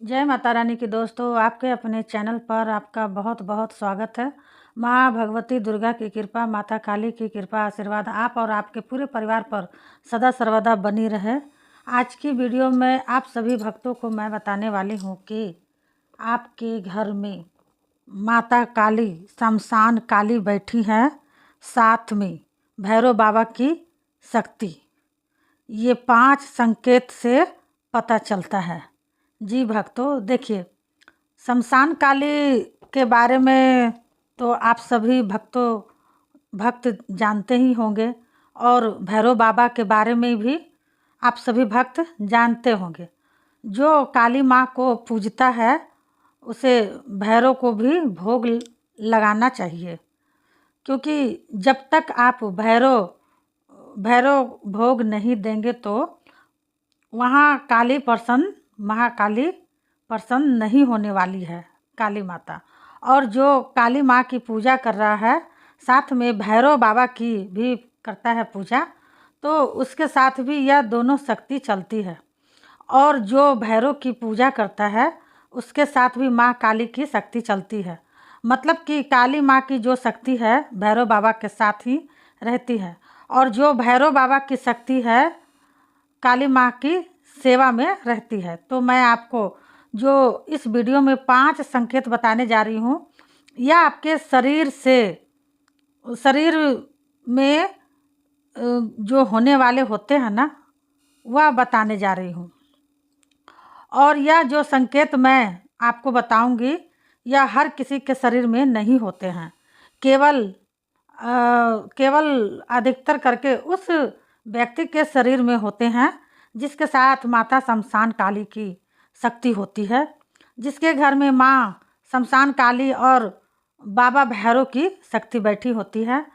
जय माता रानी की दोस्तों, आपके अपने चैनल पर आपका बहुत बहुत स्वागत है। माँ भगवती दुर्गा की कृपा, माता काली की कृपा, आशीर्वाद आप और आपके पूरे परिवार पर सदा सर्वदा बनी रहे। आज की वीडियो में आप सभी भक्तों को मैं बताने वाली हूँ कि आपके घर में माता काली, शमशान काली बैठी है, साथ में भैरव बाबा की शक्ति। ये 5 संकेत से पता चलता है। जी भक्तों, देखिए, शमशान काली के बारे में तो आप सभी भक्त जानते ही होंगे, और भैरव बाबा के बारे में भी आप सभी भक्त जानते होंगे। जो काली माँ को पूजता है उसे भैरव को भी भोग लगाना चाहिए, क्योंकि जब तक आप भैरव भोग नहीं देंगे तो वहाँ काली प्रसन्न, महाकाली प्रसन्न नहीं होने वाली है काली माता। और जो काली माँ की पूजा कर रहा है, साथ में भैरव बाबा की भी करता है पूजा, तो उसके साथ भी यह दोनों शक्ति चलती है। और जो भैरव की पूजा करता है उसके साथ भी माँ काली की शक्ति चलती है। मतलब कि काली माँ की जो शक्ति है भैरव बाबा के साथ ही रहती है, और जो भैरव बाबा की शक्ति है काली माँ की सेवा में रहती है। तो मैं आपको जो इस वीडियो में 5 संकेत बताने जा रही हूँ, यह आपके शरीर में जो होने वाले होते हैं ना, वह बताने जा रही हूँ। और यह जो संकेत मैं आपको बताऊंगी, यह हर किसी के शरीर में नहीं होते हैं, केवल अधिकतर करके उस व्यक्ति के शरीर में होते हैं जिसके साथ माता शमशान काली की शक्ति होती है। जिसके घर में माँ शमशान काली और बाबा भैरव की शक्ति बैठी होती है,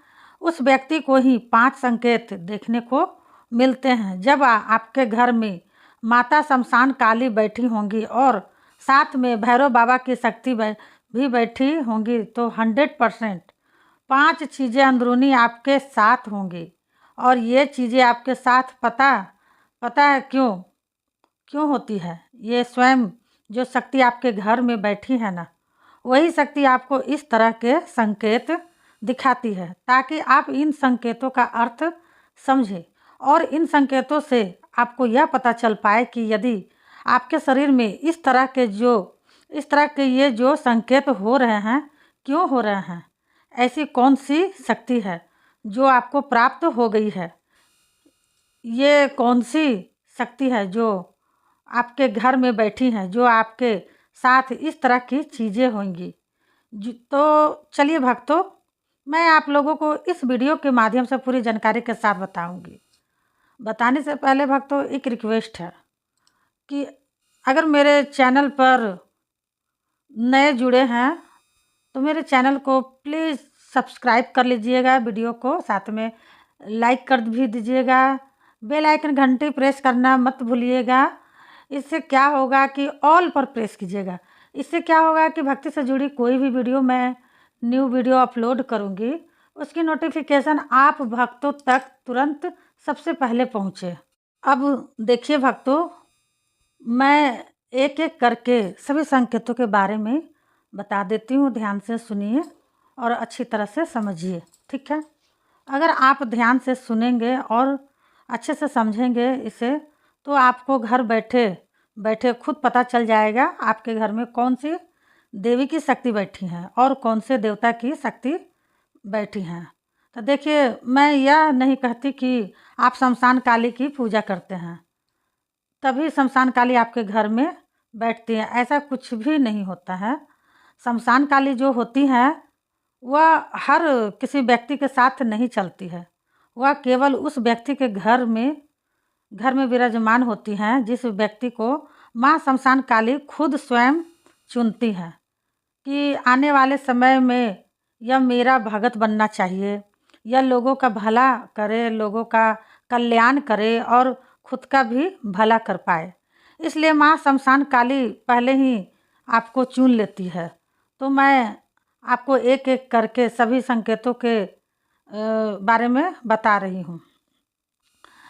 उस व्यक्ति को ही 5 संकेत देखने को मिलते हैं। जब आपके घर में माता शमशान काली बैठी होंगी और साथ में भैरव बाबा की शक्ति भी बैठी होंगी, तो 100% 5 चीज़ें अंदरूनी आपके साथ होंगी। और ये चीज़ें आपके साथ पता है क्यों होती है? ये स्वयं जो शक्ति आपके घर में बैठी है ना, वही शक्ति आपको इस तरह के संकेत दिखाती है, ताकि आप इन संकेतों का अर्थ समझें। और इन संकेतों से आपको यह पता चल पाए कि यदि आपके शरीर में इस तरह के ये जो संकेत हो रहे हैं, क्यों हो रहे हैं, ऐसी कौन सी शक्ति है जो आपको प्राप्त हो गई है, ये कौन सी शक्ति है जो आपके घर में बैठी हैं, जो आपके साथ इस तरह की चीज़ें होंगी। तो चलिए भक्तों, मैं आप लोगों को इस वीडियो के माध्यम से पूरी जानकारी के साथ बताऊंगी। बताने से पहले भक्तों एक रिक्वेस्ट है कि अगर मेरे चैनल पर नए जुड़े हैं तो मेरे चैनल को प्लीज़ सब्सक्राइब कर लीजिएगा, वीडियो को साथ में लाइक कर भी दीजिएगा, बेल आइकन घंटी प्रेस करना मत भूलिएगा। इससे क्या होगा कि ऑल पर प्रेस कीजिएगा। इससे क्या होगा कि भक्ति से जुड़ी कोई भी वीडियो मैं न्यू वीडियो अपलोड करूँगी, उसकी नोटिफिकेशन आप भक्तों तक तुरंत सबसे पहले पहुँचे। अब देखिए भक्तों, मैं एक एक करके सभी संकेतों के बारे में बता देती हूँ, ध्यान से सुनिए और अच्छी तरह से समझिए, ठीक है? अगर आप ध्यान से सुनेंगे और अच्छे से समझेंगे इसे, तो आपको घर बैठे बैठे खुद पता चल जाएगा आपके घर में कौन सी देवी की शक्ति बैठी है और कौन से देवता की शक्ति बैठी हैं। तो देखिए, मैं यह नहीं कहती कि आप शमशान काली की पूजा करते हैं तभी शमशान काली आपके घर में बैठती है, ऐसा कुछ भी नहीं होता है। शमशान काली जो होती है वह हर किसी व्यक्ति के साथ नहीं चलती है, वह केवल उस व्यक्ति के घर में विराजमान होती हैं जिस व्यक्ति को माँ शमशान काली खुद स्वयं चुनती है कि आने वाले समय में यह मेरा भगत बनना चाहिए, यह लोगों का भला करे, लोगों का कल्याण करे और खुद का भी भला कर पाए। इसलिए माँ शमशान काली पहले ही आपको चुन लेती है। तो मैं आपको एक एक करके सभी संकेतों के बारे में बता रही हूँ,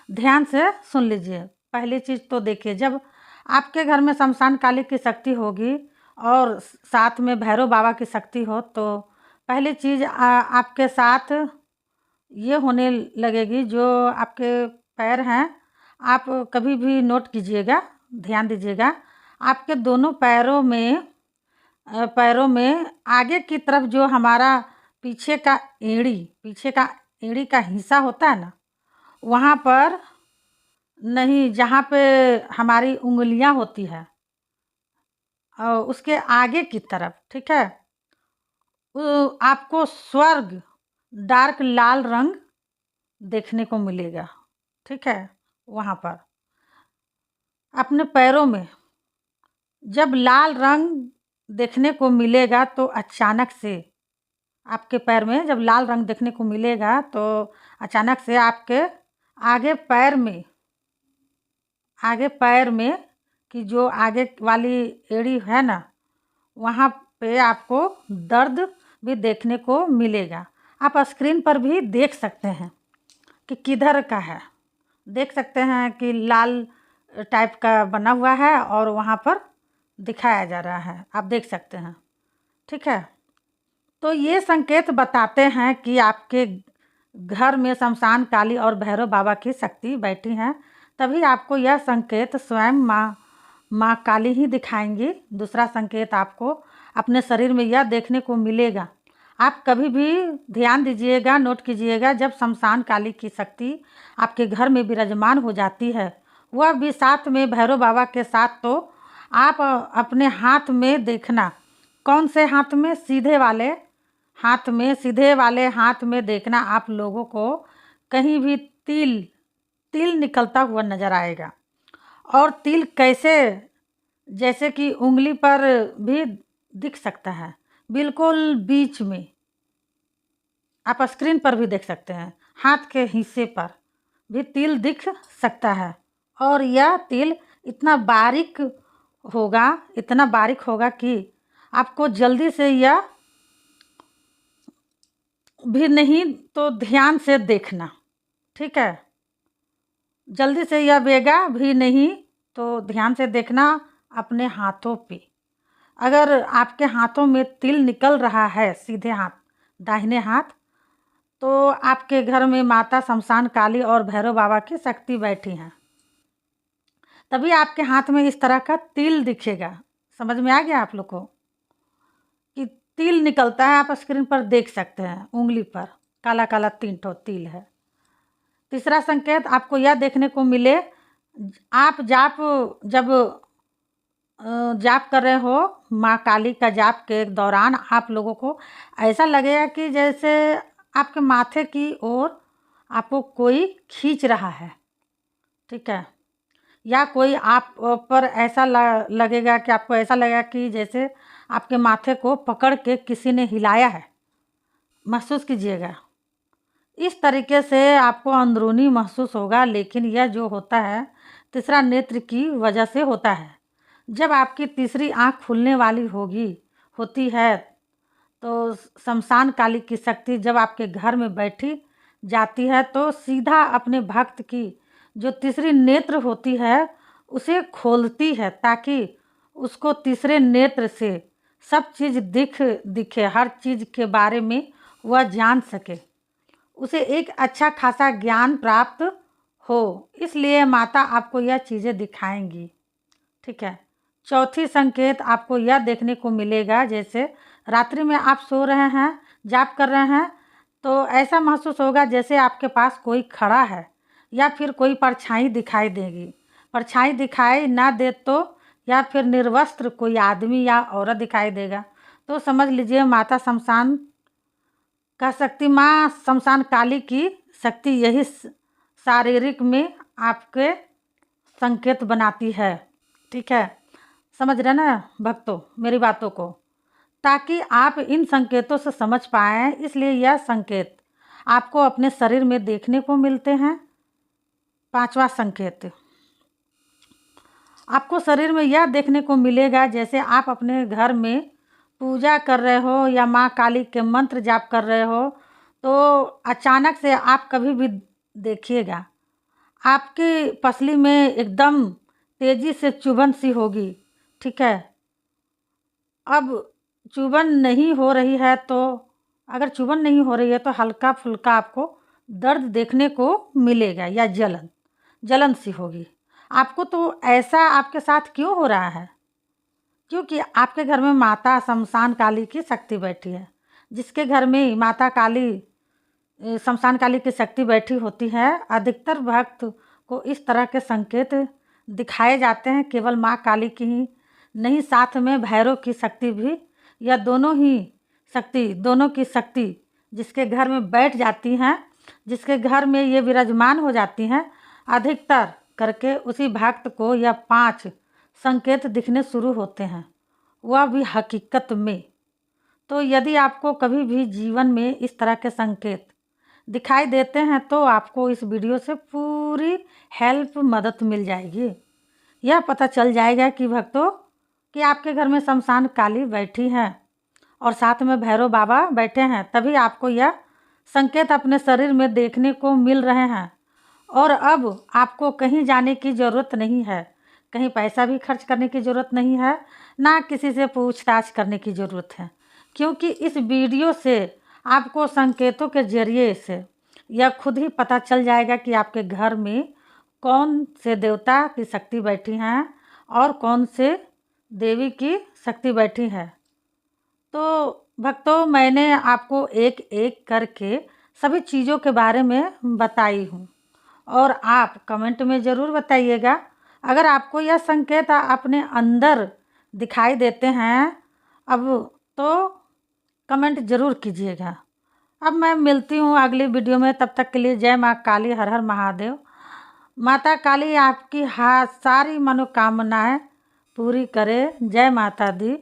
ध्यान से सुन लीजिए। पहली चीज़ तो देखिए, जब आपके घर में शमशान काली की शक्ति होगी और साथ में भैरव बाबा की शक्ति हो तो पहली चीज़ आपके साथ ये होने लगेगी। जो आपके पैर हैं, आप कभी भी नोट कीजिएगा, ध्यान दीजिएगा, आपके दोनों पैरों में आगे की तरफ जो हमारा पीछे का एड़ी का हिस्सा होता है ना, वहाँ पर नहीं, जहाँ पे हमारी उंगलियाँ होती है उसके आगे की तरफ, ठीक है, आपको स्वर्ग डार्क लाल रंग देखने को मिलेगा। ठीक है, वहाँ पर अपने पैरों में जब लाल रंग देखने को मिलेगा तो अचानक से आपके पैर में जब लाल रंग देखने को मिलेगा तो अचानक से आपके आगे पैर में कि जो आगे वाली एड़ी है ना, वहाँ पे आपको दर्द भी देखने को मिलेगा। आप स्क्रीन पर भी देख सकते हैं कि किधर का है, देख सकते हैं कि लाल टाइप का बना हुआ है और वहाँ पर दिखाया जा रहा है, आप देख सकते हैं। ठीक है, तो ये संकेत बताते हैं कि आपके घर में शमशान काली और भैरव बाबा की शक्ति बैठी हैं। तभी आपको यह संकेत स्वयं माँ काली ही दिखाएंगी। दूसरा संकेत आपको अपने शरीर में यह देखने को मिलेगा। आप कभी भी ध्यान दीजिएगा, नोट कीजिएगा, जब शमशान काली की शक्ति आपके घर में विराजमान हो जाती है, वह भी साथ में भैरव बाबा के साथ, तो आप अपने हाथ में देखना। कौन से हाथ में? सीधे वाले हाथ में देखना। आप लोगों को कहीं भी तिल निकलता हुआ नजर आएगा। और तिल कैसे? जैसे कि उंगली पर भी दिख सकता है, बिल्कुल बीच में। आप स्क्रीन पर भी देख सकते हैं, हाथ के हिस्से पर भी तिल दिख सकता है। और यह तिल इतना बारीक होगा कि आपको जल्दी से यह भी नहीं तो ध्यान से देखना। ठीक है, जल्दी से यह बेगा भी नहीं तो ध्यान से देखना अपने हाथों पे। अगर आपके हाथों में तिल निकल रहा है, सीधे हाथ, दाहिने हाथ, तो आपके घर में माता शमशान काली और भैरव बाबा की शक्ति बैठी हैं। तभी आपके हाथ में इस तरह का तिल दिखेगा। समझ में आ गया आप लोग को कि तिल निकलता है? आप स्क्रीन पर देख सकते हैं, उंगली पर काला काला 3 ठो तिल है। तीसरा संकेत आपको यह देखने को मिले, आप जब जाप कर रहे हो, माँ काली का जाप के दौरान आप लोगों को ऐसा लगेगा कि जैसे आपके माथे की ओर आपको कोई खींच रहा है। ठीक है, या कोई आप पर ऐसा लगेगा कि आपको ऐसा लगेगा कि जैसे आपके माथे को पकड़ के किसी ने हिलाया है। महसूस कीजिएगा, इस तरीके से आपको अंदरूनी महसूस होगा। लेकिन यह जो होता है तीसरा नेत्र की वजह से होता है। जब आपकी तीसरी आंख खुलने वाली होती है तो शमशान काली की शक्ति जब आपके घर में बैठी जाती है तो सीधा अपने भक्त की जो तीसरी नेत्र होती है उसे खोलती है, ताकि उसको तीसरे नेत्र से सब चीज़ दिखे, हर चीज़ के बारे में वह जान सके, उसे एक अच्छा खासा ज्ञान प्राप्त हो। इसलिए माता आपको यह चीज़ें दिखाएंगी। ठीक है, चौथी संकेत आपको यह देखने को मिलेगा, जैसे रात्रि में आप सो रहे हैं, जाप कर रहे हैं, तो ऐसा महसूस होगा जैसे आपके पास कोई खड़ा है या फिर कोई परछाई दिखाई देगी। परछाई दिखाई ना दे तो या फिर निर्वस्त्र कोई आदमी या औरत दिखाई देगा तो समझ लीजिए माता शमशान का शक्ति, माँ शमशान काली की शक्ति यही शारीरिक में आपके संकेत बनाती है। ठीक है, समझ रहे ना भक्तों मेरी बातों को, ताकि आप इन संकेतों से समझ पाएँ। इसलिए यह संकेत आपको अपने शरीर में देखने को मिलते हैं। पांचवा संकेत आपको शरीर में यह देखने को मिलेगा, जैसे आप अपने घर में पूजा कर रहे हो या माँ काली के मंत्र जाप कर रहे हो, तो अचानक से आप कभी भी देखिएगा आपकी पसली में एकदम तेजी से चुभन सी होगी। ठीक है, अब चुभन नहीं हो रही है तो अगर चुभन नहीं हो रही है तो हल्का फुल्का आपको दर्द देखने को मिलेगा या जलन सी होगी। आपको तो ऐसा आपके साथ क्यों हो रहा है? क्योंकि आपके घर में माता शमशान काली की शक्ति बैठी है। जिसके घर में माता काली शमशान काली की शक्ति बैठी होती है, अधिकतर भक्त को इस तरह के संकेत दिखाए जाते हैं। केवल माँ काली की ही नहीं, साथ में भैरव की शक्ति भी, या दोनों की शक्ति जिसके घर में बैठ जाती हैं, जिसके घर में ये विराजमान हो जाती हैं, अधिकतर करके उसी भक्त को यह 5 संकेत दिखने शुरू होते हैं, वह भी हकीकत में। तो यदि आपको कभी भी जीवन में इस तरह के संकेत दिखाई देते हैं तो आपको इस वीडियो से पूरी हेल्प मदद मिल जाएगी। यह पता चल जाएगा कि भक्तों कि आपके घर में शमशान काली बैठी हैं और साथ में भैरव बाबा बैठे हैं, तभी आपको यह संकेत अपने शरीर में देखने को मिल रहे हैं। और अब आपको कहीं जाने की ज़रूरत नहीं है, कहीं पैसा भी खर्च करने की ज़रूरत नहीं है, ना किसी से पूछताछ करने की ज़रूरत है, क्योंकि इस वीडियो से आपको संकेतों के ज़रिए से यह खुद ही पता चल जाएगा कि आपके घर में कौन से देवता की शक्ति बैठी हैं और कौन से देवी की शक्ति बैठी है। तो भक्तों, मैंने आपको एक एक करके सभी चीज़ों के बारे में बताई हूँ और आप कमेंट में ज़रूर बताइएगा अगर आपको यह संकेत अपने अंदर दिखाई देते हैं अब तो कमेंट ज़रूर कीजिएगा। अब मैं मिलती हूँ अगली वीडियो में, तब तक के लिए जय माँ काली, हर हर महादेव। माता काली आपकी सारी मनोकामनाएं पूरी करे। जय माता दी।